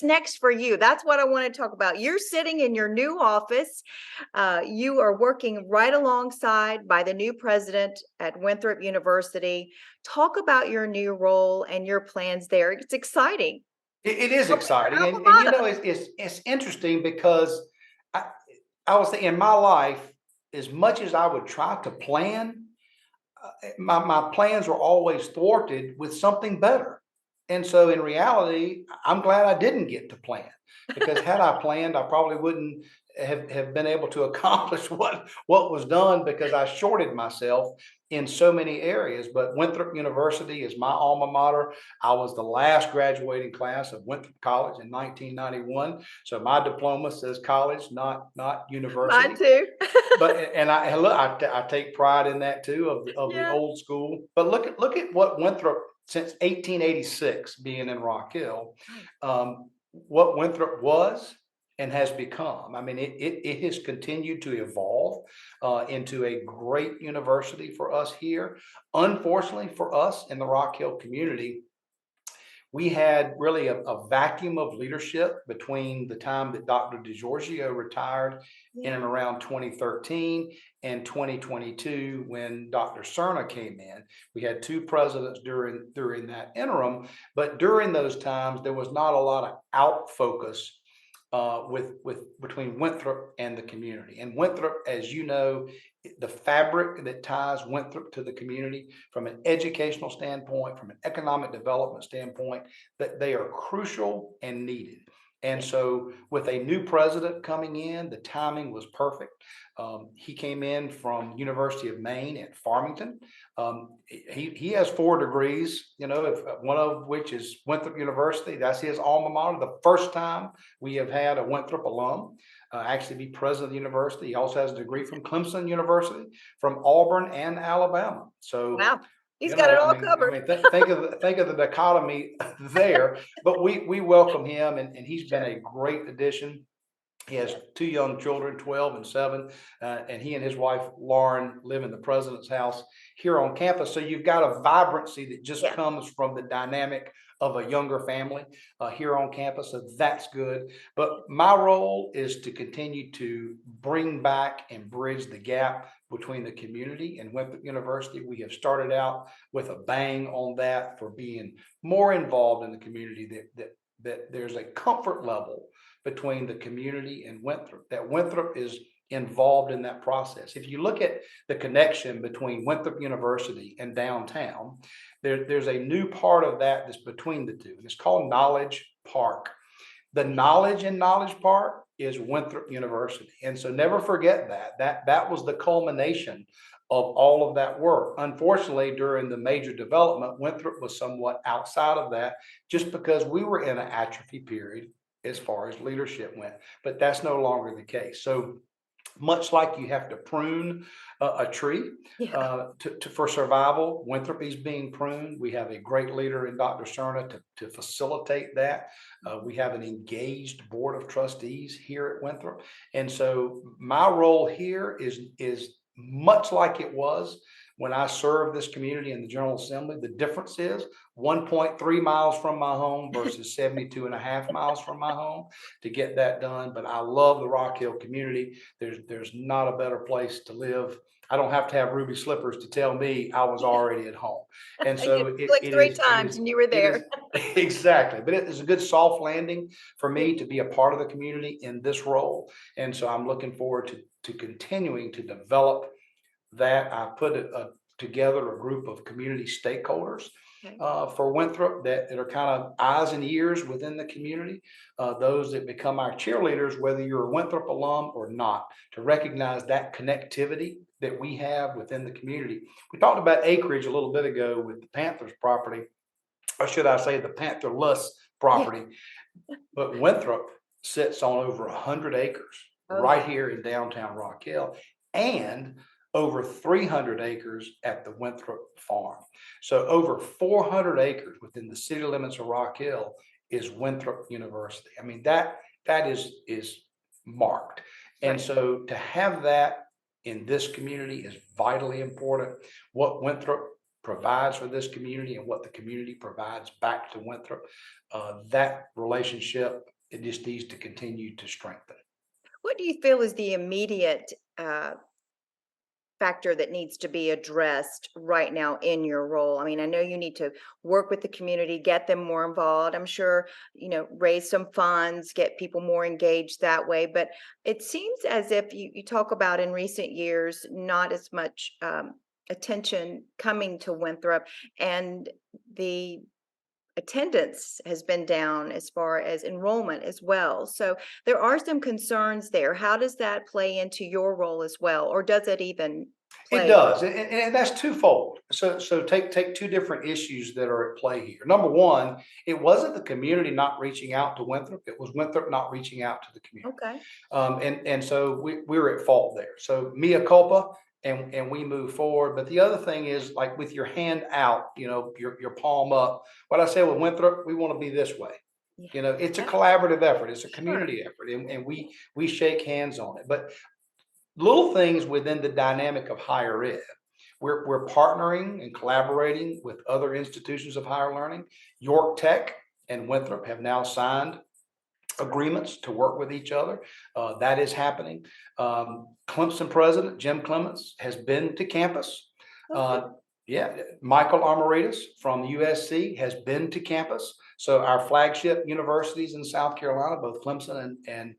next for you? That's what I want to talk about. You're sitting in your new office. You are working right alongside by the new president at Winthrop University. Talk about your new role and your plans there. It's exciting. It is Open exciting, your and alma you know mater. it's interesting because I I was thinking in my life, as much as I would try to plan, my plans were always thwarted with something better. And so in reality, I'm glad I didn't get to plan, because had I planned, I probably wouldn't have been able to accomplish what was done, because I shorted myself in so many areas. But Winthrop University is my alma mater. I was the last graduating class of Winthrop College in 1991. So my diploma says college, not Mine university. too. But and I look, I take pride in that too, of the Yeah. old school. But look at what Winthrop, since 1886 being in Rock Hill, Right. what Winthrop was and has become. I mean, it has continued to evolve into a great university for us here. Unfortunately for us in the Rock Hill community, we had really a vacuum of leadership between the time that Dr. DeGiorgio retired in Yeah. and around 2013 and 2022 when Dr. Cerna came in. We had two presidents during that interim, but during those times there was not a lot of out focus with between Winthrop and the community. And Winthrop, as you know, the fabric that ties Winthrop to the community from an educational standpoint, from an economic development standpoint, that they are crucial and needed. And Yeah. so, with a new president coming in, the timing was perfect. He came in from University of Maine at Farmington. He has 4 degrees, if, one of which is Winthrop University. That's his alma mater. The first time we have had a Winthrop alum actually be president of the university. He also has a degree from Clemson University, from Auburn and Alabama. So, Wow. He's got it I all mean, covered. think of the dichotomy there. But we welcome him, and he's been a great addition. He has two young children, 12 and 7, and he and his wife, Lauren, live in the president's house here on campus. So you've got a vibrancy that just Yeah. comes from the dynamic of a younger family here on campus. So that's good. But my role is to continue to bring back and bridge the gap between the community and Winthrop University. We have started out with a bang on that, for being more involved in the community, that there's a comfort level between the community and Winthrop, that Winthrop is involved in that process. If you look at the connection between Winthrop University and downtown, there's a new part of that that's between the two, and it's called Knowledge Park. The knowledge in Knowledge Park is Winthrop University. And so never forget that was the culmination of all of that work. Unfortunately, during the major development, Winthrop was somewhat outside of that, just because we were in an atrophy period as far as leadership went. But that's no longer the case. So much like you have to prune a tree Yeah. for survival, Winthrop is being pruned. We have a great leader in Dr. Cerna to facilitate that. We have an engaged board of trustees here at Winthrop. And so my role here is much like it was when I served this community in the General Assembly. The difference is 1.3 miles from my home versus 72 and a half miles from my home to get that done. But I love the Rock Hill community. There's not a better place to live. I don't have to have ruby slippers to tell me I was already at home. And You so it, clicked it three is it times is and you were it is there. exactly. But it is a good soft landing for Yeah. me to be a part of the community in this role. And so I'm looking forward to continuing to develop that. I put together a group of community stakeholders Okay. for Winthrop that are kind of eyes and ears within the community, those that become our cheerleaders, whether you're a Winthrop alum or not, to recognize that connectivity that we have within the community. We talked about acreage a little bit ago with the Panthers property, or should I say the Pantherless Yeah. property, but Winthrop sits on over 100 acres Oh, right yeah. here in downtown Rock Hill, and over 300 acres at the Winthrop farm. So over 400 acres within the city limits of Rock Hill is Winthrop University. I mean, that is marked. And Right. so to have that in this community is vitally important. What Winthrop provides for this community and what the community provides back to Winthrop, that relationship it just needs to continue to strengthen. What do you feel is the immediate factor that needs to be addressed right now in your role? I mean, I know you need to work with the community, get them more involved. I'm sure, raise some funds, get people more engaged that way. But it seems as if you talk about in recent years, not as much attention coming to Winthrop, and the attendance has been down as far as enrollment as well. So there are some concerns there. How does that play into your role as well? Or does it even It play? does, and that's twofold. So take two different issues that are at play here. Number one, it wasn't the community not reaching out to Winthrop; it was Winthrop not reaching out to the community. Okay. And so we were at fault there. So mea culpa, and we move forward. But the other thing is, like with your hand out, your palm up. What I say with Winthrop, we want to be this way. Yeah. It's a Yeah. collaborative effort. It's a Sure. community effort, and we shake hands on it. But little things within the dynamic of higher ed. We're partnering and collaborating with other institutions of higher learning. York Tech and Winthrop have now signed agreements to work with each other. That is happening. Clemson president Jim Clements has been to campus. Okay. Yeah, Michael Armoritas from USC has been to campus. So our flagship universities in South Carolina, both Clemson and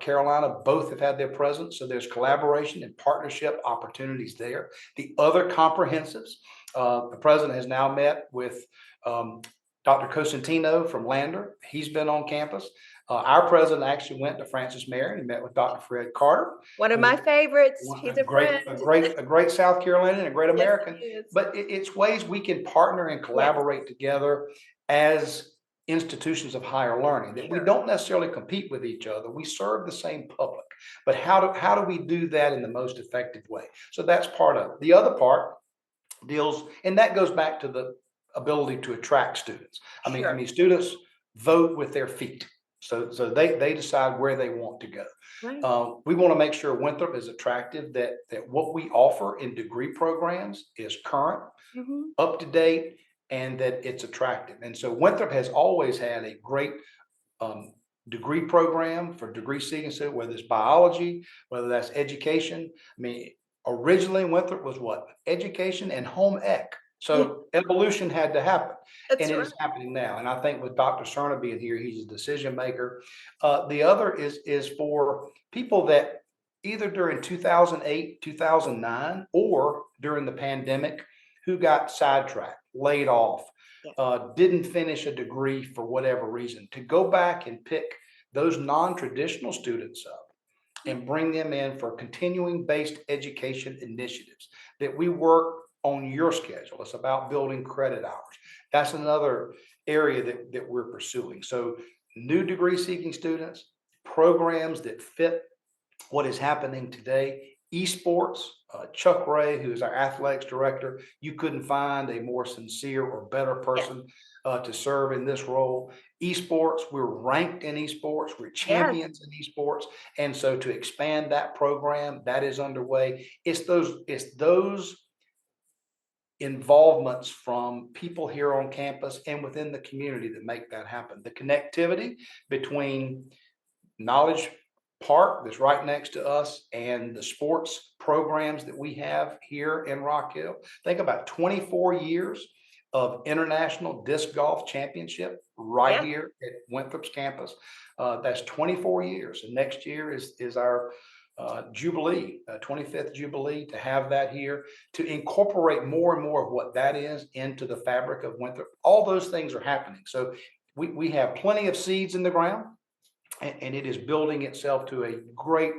Carolina, both have had their presence. So there's collaboration and partnership opportunities there. The other comprehensives, the president has now met with Dr. Cosentino from Lander. He's been on campus. Our president actually went to Francis Marion and met with Dr. Fred Carter. One of my favorites. He's a great, friend. a great South Carolinian and a great Yes, American. he is. But it's ways we can partner and collaborate together as institutions of higher learning, that we Sure. don't necessarily compete with each other. We serve the same public, but how do we do that in the most effective way? So that's part of it. The other part deals, and that goes back to the ability to attract students. I Sure. mean, students vote with their feet. So they decide where they want to go. Right. We want to make sure Winthrop is attractive, that what we offer in degree programs is current, Mhm. up to date, and that it's attractive. And so Winthrop has always had a great degree program for degree seeking students, whether it's biology, whether that's education. I mean, originally Winthrop was what? Education and home ec. So evolution had to happen, That's and it right. is happening now. And I think with Dr. Cerna being here, he's a decision maker. The other is for people that either during 2008, 2009, or during the pandemic, who got sidetracked, laid off, Yeah. didn't finish a degree for whatever reason, to go back and pick those non-traditional students up and bring them in for continuing based education initiatives that we work on your schedule. It's about building credit hours. That's another area that we're pursuing. So new degree seeking students, programs that fit what is happening today. Esports, Chuck Ray, who is our athletics director, you couldn't find a more sincere or better Yeah. person to serve in this role. Esports, we're ranked in esports, we're Yes. champions in esports, and so to expand that program, that is underway. It's those involvements from people here on campus and within the community that make that happen. The connectivity between Knowledge Park that's right next to us and the sports programs that we have here in Rock Hill. Think about 24 years of international disc golf championship right Yeah. here at Winthrop's campus. That's 24 years. And next year is our Jubilee, 25th Jubilee, to have that here, to incorporate more and more of what that is into the fabric of Winthrop. All those things are happening. So we have plenty of seeds in the ground, and it is building itself to a great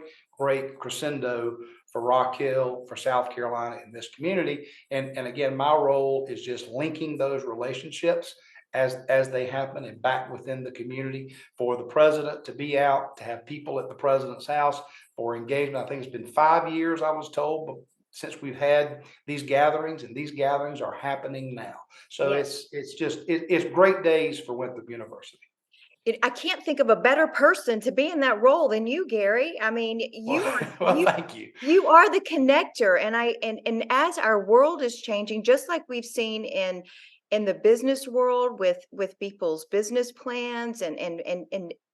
crescendo for Rock Hill, for South Carolina, and this community. And again, my role is just linking those relationships as they happen and back within the community, for the president to be out, to have people at the president's house for engagement. I think it's been 5 years, I was told, but since we've had these gatherings, and these gatherings are happening now. So Yes. it's great days for Winthrop University. I can't think of a better person to be in that role than you, Gary. I mean, Well, well, thank you. you are the connector, and as our world is changing, just like we've seen in the business world with people's business plans and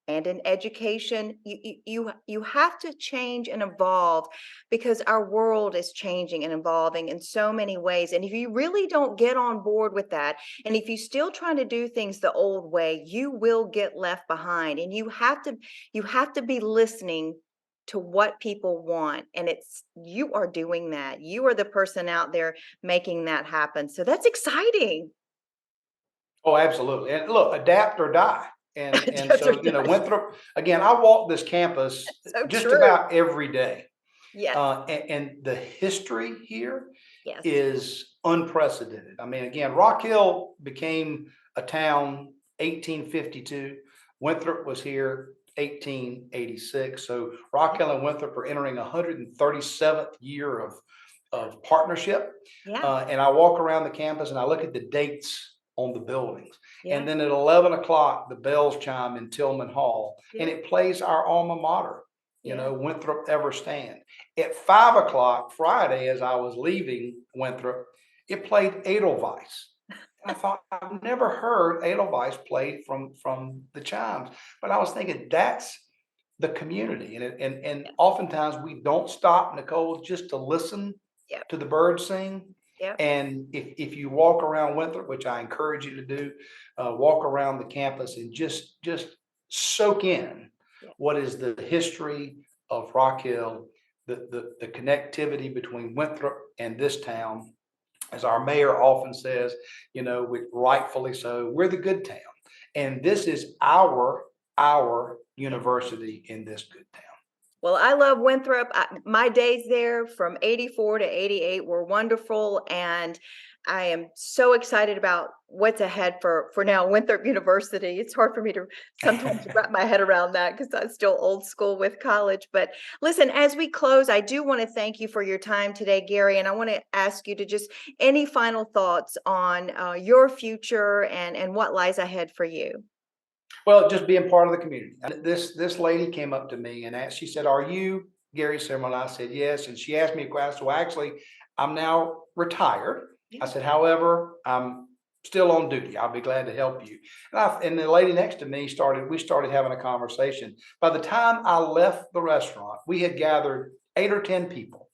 and in education. You have to change and evolve because our world is changing and evolving in so many ways. And if you really don't get on board with that, and if you still trying to do things the old way, you will get left behind. And you have to be listening to what people want, and it's you are doing that. You are the person out there making that happen. So that's exciting. Oh, absolutely. And look, adapt or die. And That's so, Winthrop, again, I walk this campus so just true. about every day. Yes. And the history here Yes. is unprecedented. I mean, again, Rock Hill became a town 1852. Winthrop was here 1886. So Rock Hill and Winthrop are entering 137th year of partnership. Yeah. And I walk around the campus and I look at the dates on the buildings. Yeah. And then at 11 o'clock, the bells chime in Tillman Hall and Yeah. it plays our alma mater, Yeah. Winthrop Ever Stand. At 5 o'clock Friday, as I was leaving Winthrop, it played Edelweiss. I thought I've never heard Edelweiss played from the chimes, but I was thinking that's the community, and Yeah. oftentimes we don't stop, Nicole, just to listen Yeah. to the birds sing. Yeah. And if you walk around Winthrop, which I encourage you to do, walk around the campus and just soak in Yeah. what is the history of Rock Hill, the connectivity between Winthrop and this town. As our mayor often says, rightfully so, we're the good town. And this is our university in this good town. Well, I love Winthrop. My days there from 84 to 88 were wonderful, and I am so excited about what's ahead for now Winthrop University. It's hard for me to sometimes wrap my head around that because I'm still old school with college. But listen, as we close, I do want to thank you for your time today, Gary, and I want to ask you to just any final thoughts on your future and what lies ahead for you. Well, just being part of the community. And this lady came up to me and asked, she said, "Are you Gary Simrill?" And I said, "Yes." And she asked me a question. Well, actually, I'm now retired. I Yeah. said, "However, I'm still on duty. I'll be glad to help you." And the lady next to me we started having a conversation. By the time I left the restaurant, we had gathered 8 or 10 people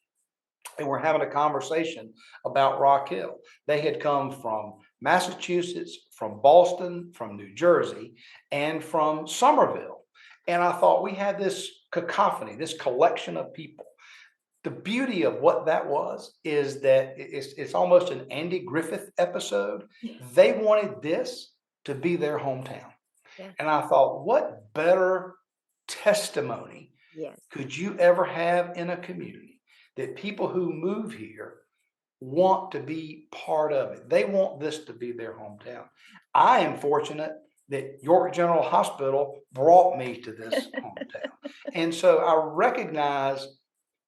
and we're having a conversation about Rock Hill. They had come from Massachusetts, from Boston, from New Jersey, and from Somerville. And I thought we had this cacophony, this collection of people. The beauty of what that was is that it's almost an Andy Griffith episode. Yeah. They wanted this to be their hometown. Yeah. And I thought, what better testimony Yes. could you ever have in a community that people who move here want to be part of it? They want this to be their hometown. I am fortunate that York General Hospital brought me to this hometown. And so I recognize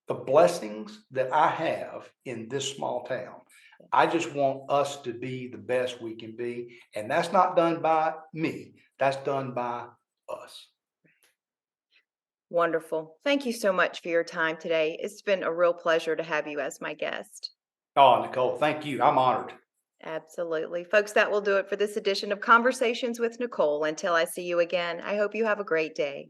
the blessings that I have in this small town. I just want us to be the best we can be. And that's not done by me, that's done by us. Wonderful. Thank you so much for your time today. It's been a real pleasure to have you as my guest. Oh, Nicole, thank you. I'm honored. Absolutely. Folks, that will do it for this edition of Conversations with Nicole. Until I see you again, I hope you have a great day.